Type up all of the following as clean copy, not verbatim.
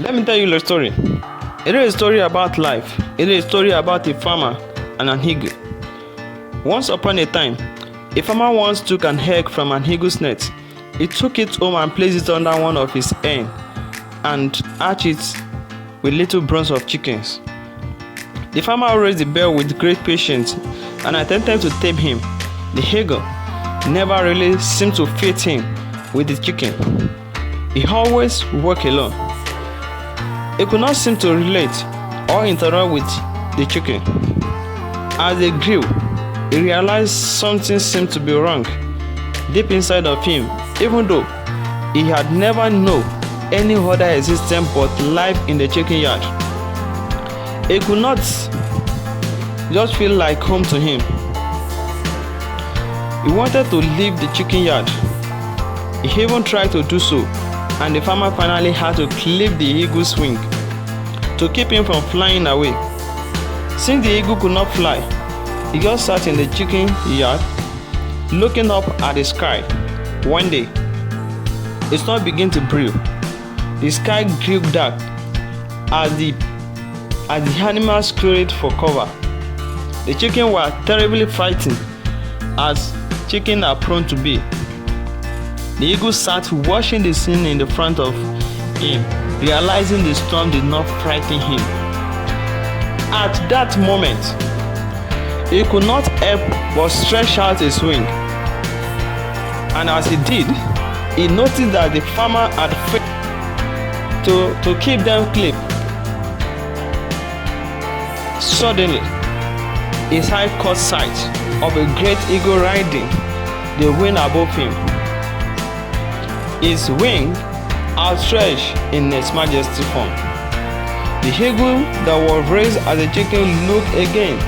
Let me tell you a story. It is a story about life. It is a story about a farmer and an eagle. Once upon a time, a farmer once took an egg from an eagle's nest. He took it home and placed it under one of his hen and hatched it with little broods of chickens. The farmer raised the bird with great patience and attempted to tame him. The eagle never really seemed to fit him with the chicken. He always worked alone. He could not seem to relate or interact with the chicken. As they grew, he realized something seemed to be wrong deep inside of him, even though he had never known any other existence but life in the chicken yard. He could not just feel like home to him. He wanted to leave the chicken yard. He even tried to do so, and the farmer finally had to clip the eagle's wing to keep him from flying away. Since the eagle could not fly, he just sat in the chicken yard looking up at the sky. One day, the sun began to brew. The sky grew dark as the animals scurried for cover. The chickens were terribly frightened, as chickens are prone to be. The eagle sat watching the scene in the front of him, realizing the storm did not frighten him. At that moment, he could not help but stretch out his wing. And as he did, he noticed that the farmer had failed to keep them clipped. Suddenly, his eye caught sight of a great eagle riding the wind above him. His wing outstretched in its majestic form. The eagle that was raised as a chicken looked again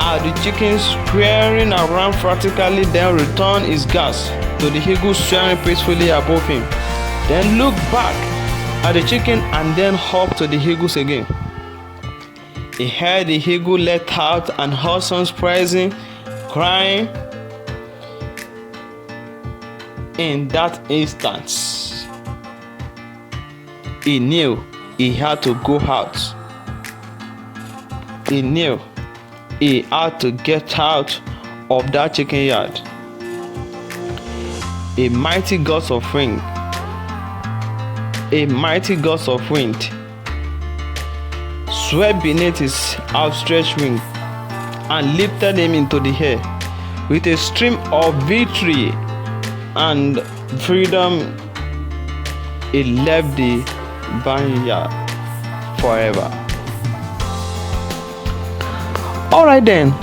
at the chicken squaring around frantically, then returned his gaze to the eagle soaring peacefully above him, then looked back at the chicken and then up to the eagles again. He heard the eagle let out an awesome praising, crying. In that instant, he knew he had to go out. He knew he had to get out of that chicken yard. A mighty gust of wind, swept beneath his outstretched wing and lifted him into the air. With a stream of victory and freedom, he left the barnyard forever. Alright then,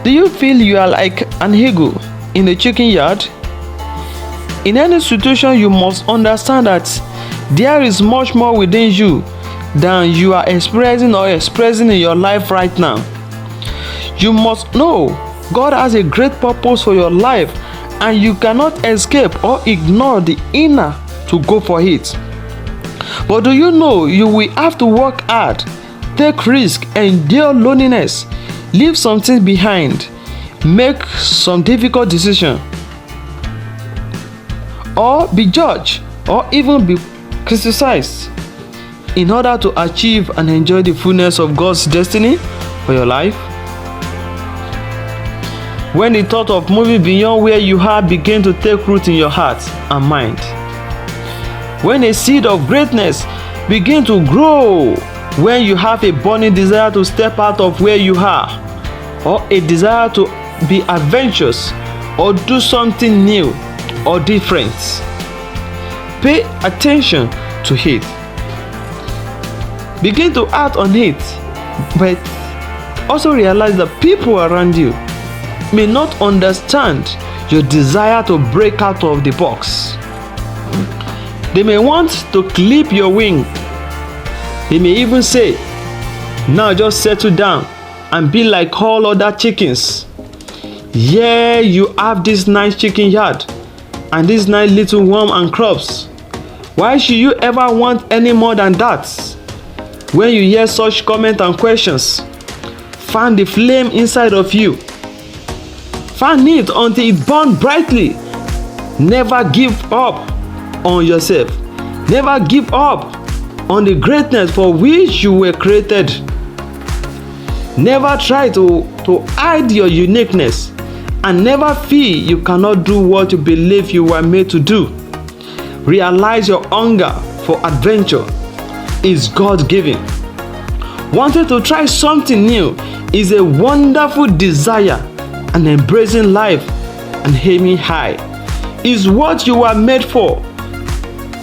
do you feel you are like an eagle in the chicken yard? In any situation, you must understand that there is much more within you than you are expressing in your life right now. You must know God has a great purpose for your life, and you cannot escape or ignore the inner to go for it. But do you know you will have to work hard, take risks, endure loneliness, leave something behind, make some difficult decisions, or be judged, or even be criticized in order to achieve and enjoy the fullness of God's destiny for your life? When the thought of moving beyond where you are begin to take root in your heart and mind, when a seed of greatness begin to grow, when you have a burning desire to step out of where you are, or a desire to be adventurous or do something new or different, pay attention to it. Begin to act on it, but also realize that people around you may not understand your desire to break out of the box. They may want to clip your wing. They may even say, now just settle down and be like all other chickens. Yeah, you have this nice chicken yard and this nice little worm and crops. Why should you ever want any more than that? When you hear such comments and questions, fan the flame inside of you. Fan it until it burns brightly. Never give up on yourself. Never give up on the greatness for which you were created. Never try to hide your uniqueness, and never feel you cannot do what you believe you were made to do. Realize your hunger for adventure is God-given. Wanting to try something new is a wonderful desire, and embracing life and aiming high is what you were made for.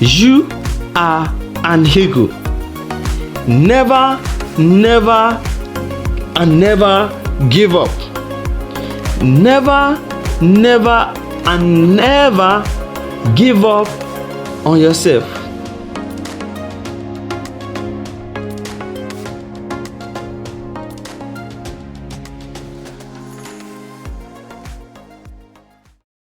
You are an eagle. Never, never, and never give up. Never, never, and never give up on yourself.